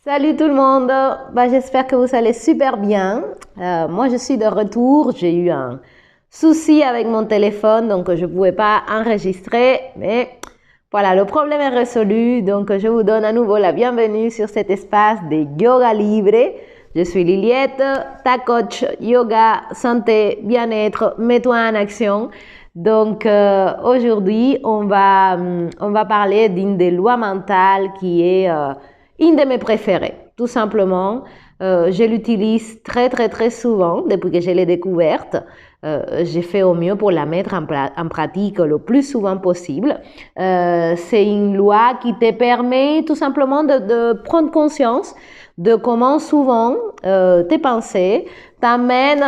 Salut tout le monde, j'espère que vous allez super bien. Moi je suis de retour, j'ai eu un souci avec mon téléphone donc je ne pouvais pas enregistrer, mais voilà, le problème est résolu, donc je vous donne à nouveau la bienvenue sur cet espace de yoga libre. Je suis Liliette, ta coach yoga, santé, bien-être, mets-toi en action. Donc aujourd'hui on va parler d'une des lois mentales qui est une de mes préférées, tout simplement. Je l'utilise très souvent depuis que je l'ai découverte. J'ai fait au mieux pour la mettre en pratique le plus souvent possible. C'est une loi qui te permet tout simplement de prendre conscience de comment souvent tes pensées t'amènent,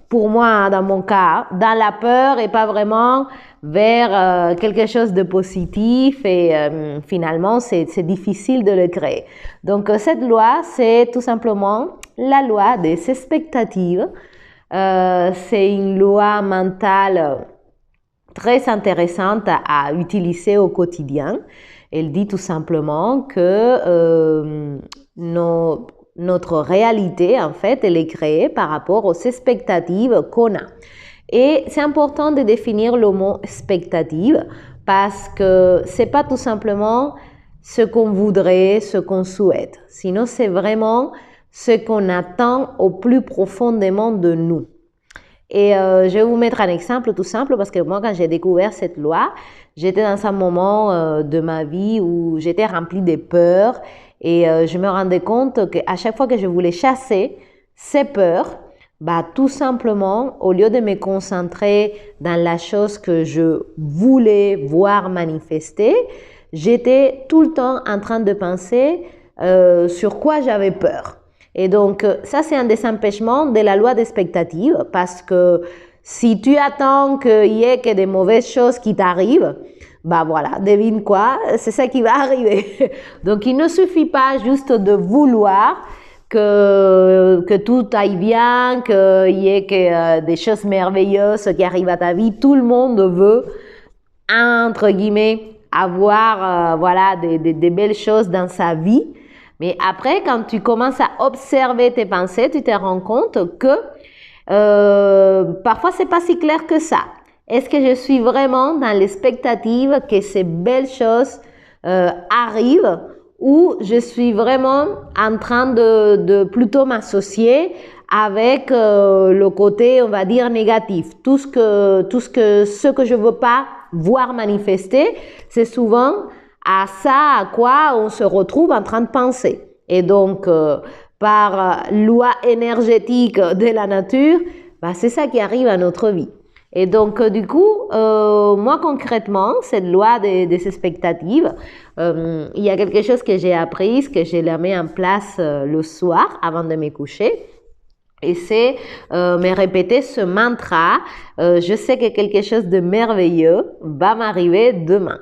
pour moi, dans mon cas, dans la peur et pas vraiment vers quelque chose de positif et finalement c'est difficile de le créer. Donc cette loi, c'est tout simplement la loi des expectatives. C'est une loi mentale très intéressante à utiliser au quotidien. Elle dit tout simplement que notre réalité, en fait, elle est créée par rapport aux expectatives qu'on a. Et c'est important de définir le mot expectative parce que c'est pas tout simplement ce qu'on voudrait, ce qu'on souhaite. Sinon, c'est vraiment ce qu'on attend au plus profondément de nous. Et je vais vous mettre un exemple tout simple parce que moi, quand j'ai découvert cette loi, j'étais dans un moment de ma vie où j'étais remplie de peurs et je me rendais compte qu'à chaque fois que je voulais chasser ces peurs, tout simplement, au lieu de me concentrer dans la chose que je voulais voir manifester, j'étais tout le temps en train de penser sur quoi j'avais peur. Et donc, ça, c'est un des empêchements de la loi d'expectative parce que si tu attends qu'il y ait que des mauvaises choses qui t'arrivent, voilà, devine quoi, c'est ça qui va arriver. Donc, il ne suffit pas juste de vouloir que tout aille bien, qu'il y ait que des choses merveilleuses qui arrivent à ta vie. Tout le monde veut, entre guillemets, avoir des belles choses dans sa vie. Mais après, quand tu commences à observer tes pensées, tu te rends compte que parfois, c'est pas si clair que ça. Est-ce que je suis vraiment dans l'expectative que ces belles choses arrivent ou je suis vraiment en train de plutôt m'associer avec le côté, on va dire, négatif. Ce que je veux pas voir manifester, c'est souvent à ça à quoi on se retrouve en train de penser. Et donc, par loi énergétique de la nature, c'est ça qui arrive à notre vie. Et donc, du coup, moi concrètement, cette loi des expectatives, il y a quelque chose que j'ai appris, que je la mets en place le soir avant de me coucher. Et c'est me répéter ce mantra, je sais que quelque chose de merveilleux va m'arriver demain.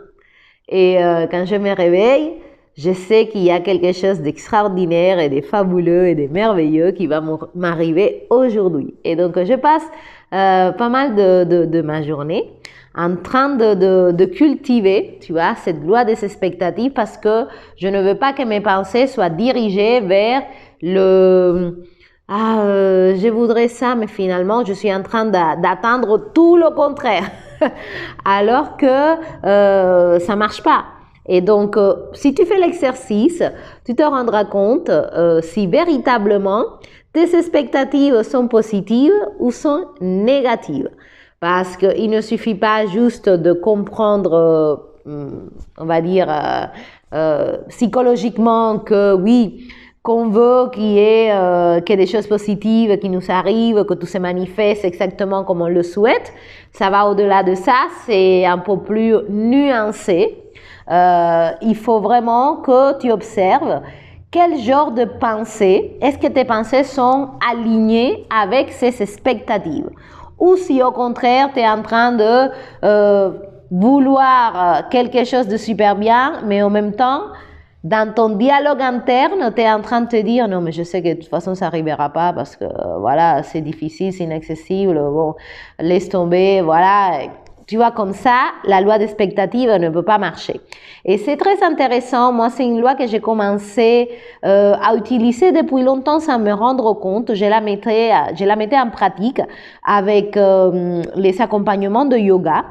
Et quand je me réveille, je sais qu'il y a quelque chose d'extraordinaire et de fabuleux et de merveilleux qui va m'arriver aujourd'hui. Et donc, je passe pas mal de ma journée en train de cultiver, tu vois, cette loi des expectatives parce que je ne veux pas que mes pensées soient dirigées vers je voudrais ça, mais finalement, je suis en train d'attendre tout le contraire. Alors que ça marche pas. Et donc, si tu fais l'exercice, tu te rendras compte si véritablement tes expectatives sont positives ou sont négatives. Parce qu'il ne suffit pas juste de comprendre, on va dire, psychologiquement que oui, qu'on veut qu'il y ait des choses positives qui nous arrivent, que tout se manifeste exactement comme on le souhaite. Ça va au-delà de ça, c'est un peu plus nuancé. Il faut vraiment que tu observes quel genre de pensée, est-ce que tes pensées sont alignées avec ces expectatives. Ou si au contraire, tu es en train de vouloir quelque chose de super bien, mais en même temps, dans ton dialogue interne, tu es en train de te dire non mais je sais que de toute façon ça n'arrivera pas parce que voilà, c'est difficile, c'est inaccessible, bon, laisse tomber, voilà. tu vois, comme ça, la loi d'expectative ne peut pas marcher. Et c'est très intéressant. Moi, c'est une loi que j'ai commencé à utiliser depuis longtemps sans me rendre compte. Je la mettais en pratique avec les accompagnements de yoga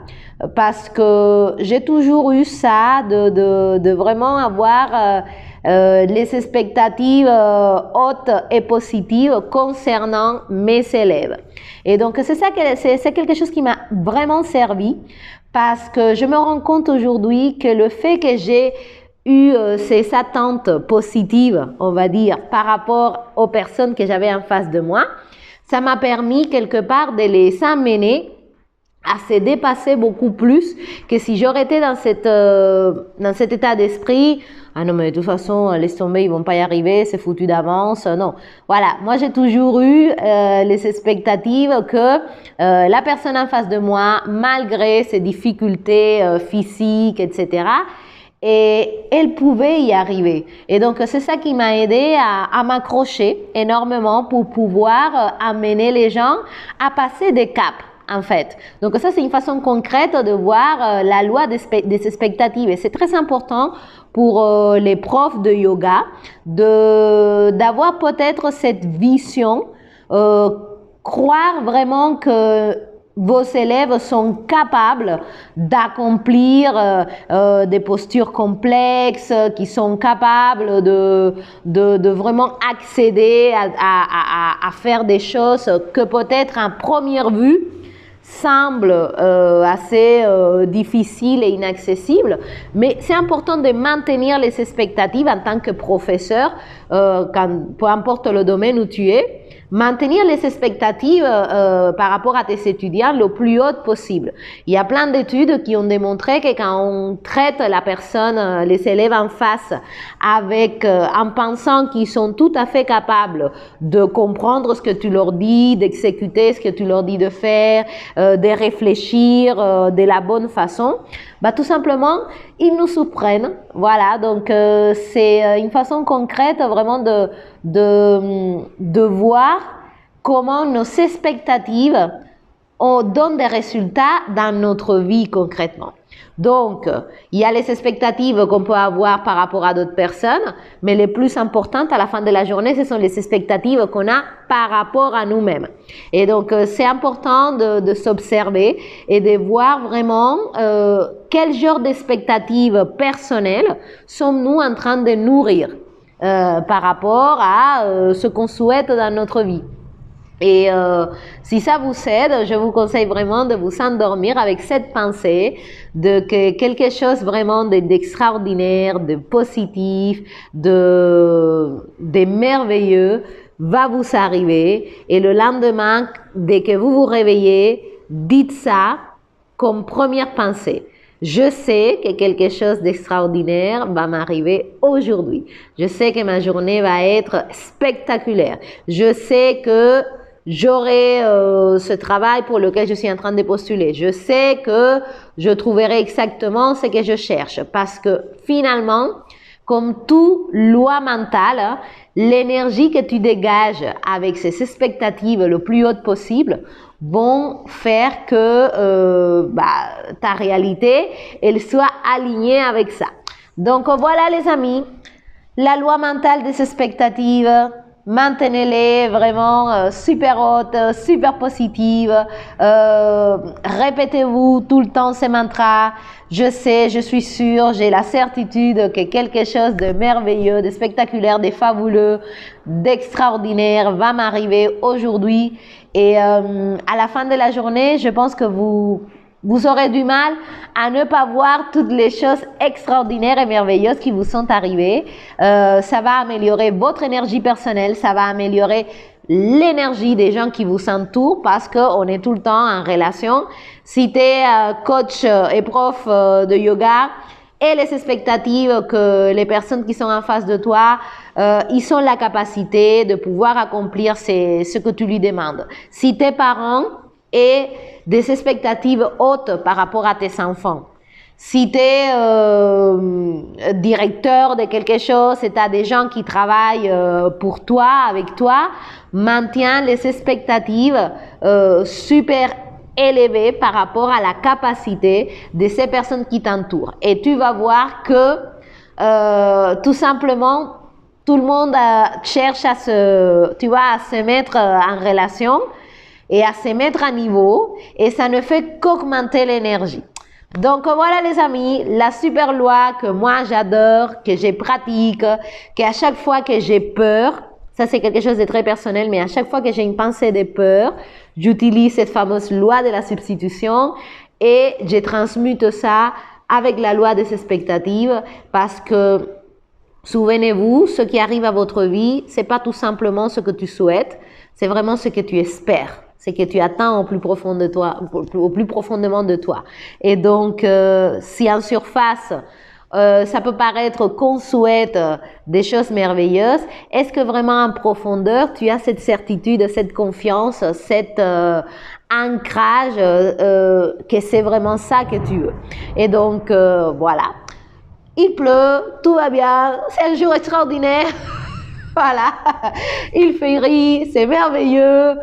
parce que j'ai toujours eu ça de vraiment avoir les expectatives hautes et positives concernant mes élèves. Et donc, c'est quelque chose qui m'a vraiment servi parce que je me rends compte aujourd'hui que le fait que j'ai eu ces attentes positives, on va dire, par rapport aux personnes que j'avais en face de moi, ça m'a permis quelque part de les amener à se dépasser beaucoup plus que si j'aurais été dans cet état d'esprit. Ah non, mais de toute façon, laisse tomber, ils vont pas y arriver, c'est foutu d'avance. Non. Voilà. Moi, j'ai toujours eu les expectatives que la personne en face de moi, malgré ses difficultés physiques, etc., et elle pouvait y arriver. Et donc, c'est ça qui m'a aidé à m'accrocher énormément pour pouvoir amener les gens à passer des caps. En fait. Donc ça, c'est une façon concrète de voir la loi des expectatives. Et c'est très important pour les profs de yoga d'avoir peut-être cette vision, croire vraiment que vos élèves sont capables d'accomplir des postures complexes, qui sont capables de vraiment accéder à faire des choses que peut-être en première vue semble assez difficile et inaccessible, mais c'est important de maintenir les expectatives en tant que professeur, peu importe le domaine où tu es, maintenir les expectatives par rapport à tes étudiants le plus haut possible. Il y a plein d'études qui ont démontré que quand on traite la personne, les élèves en face, en pensant qu'ils sont tout à fait capables de comprendre ce que tu leur dis, d'exécuter ce que tu leur dis de faire, de réfléchir de la bonne façon, tout simplement, ils nous surprennent. Voilà, donc c'est une façon concrète vraiment de voir comment nos expectatives donnent des résultats dans notre vie concrètement. Donc, il y a les expectatives qu'on peut avoir par rapport à d'autres personnes, mais les plus importantes à la fin de la journée, ce sont les expectatives qu'on a par rapport à nous-mêmes. Et donc, c'est important de s'observer et de voir vraiment quel genre d'expectatives personnelles sommes-nous en train de nourrir par rapport à ce qu'on souhaite dans notre vie. Et si ça vous aide, je vous conseille vraiment de vous endormir avec cette pensée de que quelque chose vraiment d'extraordinaire, de positif, de merveilleux va vous arriver. Et le lendemain, dès que vous vous réveillez, dites ça comme première pensée. Je sais que quelque chose d'extraordinaire va m'arriver aujourd'hui. Je sais que ma journée va être spectaculaire. Je sais que j'aurai ce travail pour lequel je suis en train de postuler. Je sais que je trouverai exactement ce que je cherche parce que finalement, comme toute loi mentale, l'énergie que tu dégages avec ces expectatives le plus haute possible vont faire que ta réalité, elle soit alignée avec ça. Donc voilà les amis, la loi mentale des expectatives, maintenez-les vraiment super hautes, super positives. Répétez-vous tout le temps ces mantras. Je sais, je suis sûre, j'ai la certitude que quelque chose de merveilleux, de spectaculaire, de fabuleux, d'extraordinaire va m'arriver aujourd'hui. Et à la fin de la journée, je pense que vous aurez du mal à ne pas voir toutes les choses extraordinaires et merveilleuses qui vous sont arrivées. Ça va améliorer votre énergie personnelle, ça va améliorer l'énergie des gens qui vous entourent parce qu'on est tout le temps en relation. Si tu es coach et prof de yoga et les expectatives que les personnes qui sont en face de toi, ils ont la capacité de pouvoir accomplir ce que tu lui demandes. Si tes parents et des expectatives hautes par rapport à tes enfants. Si tu es directeur de quelque chose et tu as des gens qui travaillent pour toi, avec toi, maintiens les expectatives super élevé par rapport à la capacité de ces personnes qui t'entourent. Et tu vas voir que tout simplement, tout le monde cherche à se mettre en relation et à se mettre à niveau, et ça ne fait qu'augmenter l'énergie. Donc voilà les amis, la super loi que moi j'adore, que je pratique, qu'à chaque fois que j'ai peur, ça c'est quelque chose de très personnel, mais à chaque fois que j'ai une pensée de peur, j'utilise cette fameuse loi de la substitution et je transmute ça avec la loi des expectatives, parce que souvenez-vous, ce qui arrive à votre vie, c'est pas tout simplement ce que tu souhaites, c'est vraiment ce que tu espères. C'est que tu attends au plus profond de toi, au plus profondément de toi. Et donc, si en surface, ça peut paraître qu'on souhaite des choses merveilleuses, est-ce que vraiment en profondeur, tu as cette certitude, cette confiance, cet ancrage que c'est vraiment ça que tu veux? Et donc, voilà. Il pleut, tout va bien, c'est un jour extraordinaire. Voilà, il fait rire, c'est merveilleux,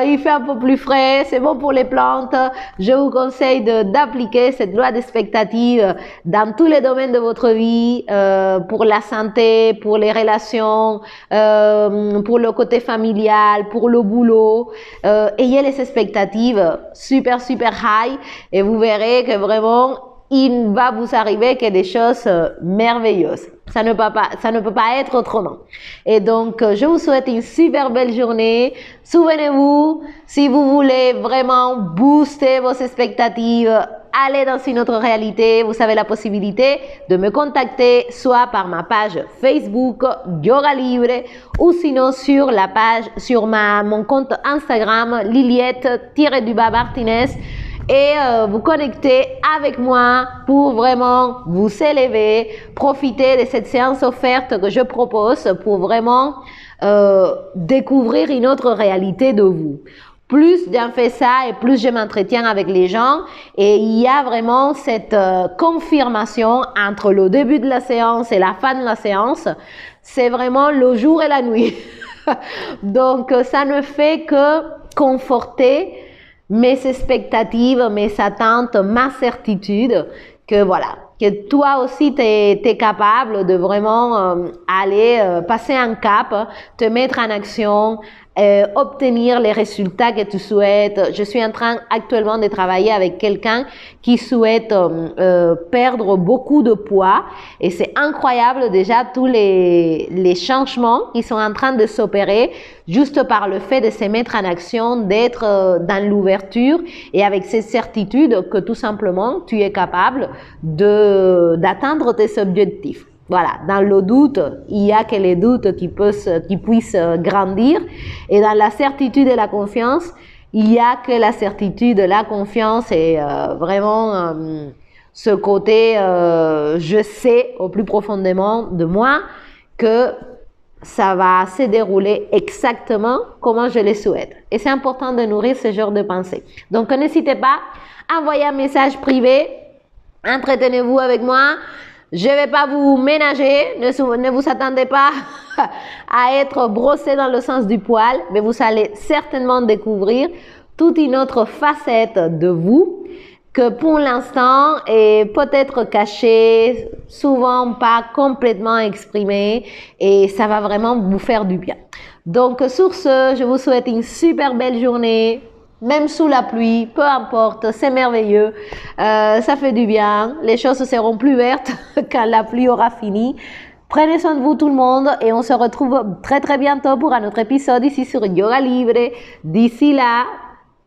il fait un peu plus frais, c'est bon pour les plantes. Je vous conseille d'appliquer cette loi d'expectative dans tous les domaines de votre vie, pour la santé, pour les relations, pour le côté familial, pour le boulot. Ayez les expectatives super high et vous verrez que vraiment il va vous arriver que des choses merveilleuses. Ça ne peut pas être autrement. Et donc, je vous souhaite une super belle journée. Souvenez-vous, si vous voulez vraiment booster vos expectatives, aller dans une autre réalité, vous avez la possibilité de me contacter soit par ma page Facebook Yoga Libre ou sinon sur la page, sur mon compte Instagram Liliette-Martinez. Et vous connecter avec moi pour vraiment vous élever, profiter de cette séance offerte que je propose pour vraiment découvrir une autre réalité de vous. Plus j'en fais ça et plus je m'entretiens avec les gens, et il y a vraiment cette confirmation entre le début de la séance et la fin de la séance. C'est vraiment le jour et la nuit. Donc ça ne fait que conforter mes expectatives, mes attentes, ma certitude que voilà, que toi aussi tu es capable de vraiment aller passer un cap, te mettre en action, obtenir les résultats que tu souhaites. Je suis en train actuellement de travailler avec quelqu'un qui souhaite perdre beaucoup de poids, et c'est incroyable déjà tous les changements qui sont en train de s'opérer juste par le fait de se mettre en action, d'être dans l'ouverture et avec cette certitude que tout simplement tu es capable d'atteindre tes objectifs. Voilà, dans le doute, il n'y a que les doutes qui puissent grandir, et dans la certitude et la confiance, il n'y a que la certitude, la confiance et vraiment ce côté, je sais au plus profondément de moi que ça va se dérouler exactement comment je le souhaite. Et c'est important de nourrir ce genre de pensée. Donc n'hésitez pas à envoyer un message privé, entretenez-vous avec moi. Je ne vais pas vous ménager, ne vous attendez pas à être brossé dans le sens du poil, mais vous allez certainement découvrir toute une autre facette de vous que pour l'instant est peut-être cachée, souvent pas complètement exprimée, et ça va vraiment vous faire du bien. Donc sur ce, je vous souhaite une super belle journée. Même sous la pluie, peu importe, c'est merveilleux, ça fait du bien, les choses seront plus vertes quand la pluie aura fini. Prenez soin de vous tout le monde, et on se retrouve très bientôt pour un autre épisode ici sur Yoga Libre. D'ici là,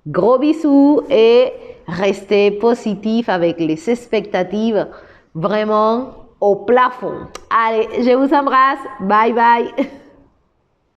gros bisous et restez positif avec les expectatives vraiment au plafond. Allez, je vous embrasse, bye bye.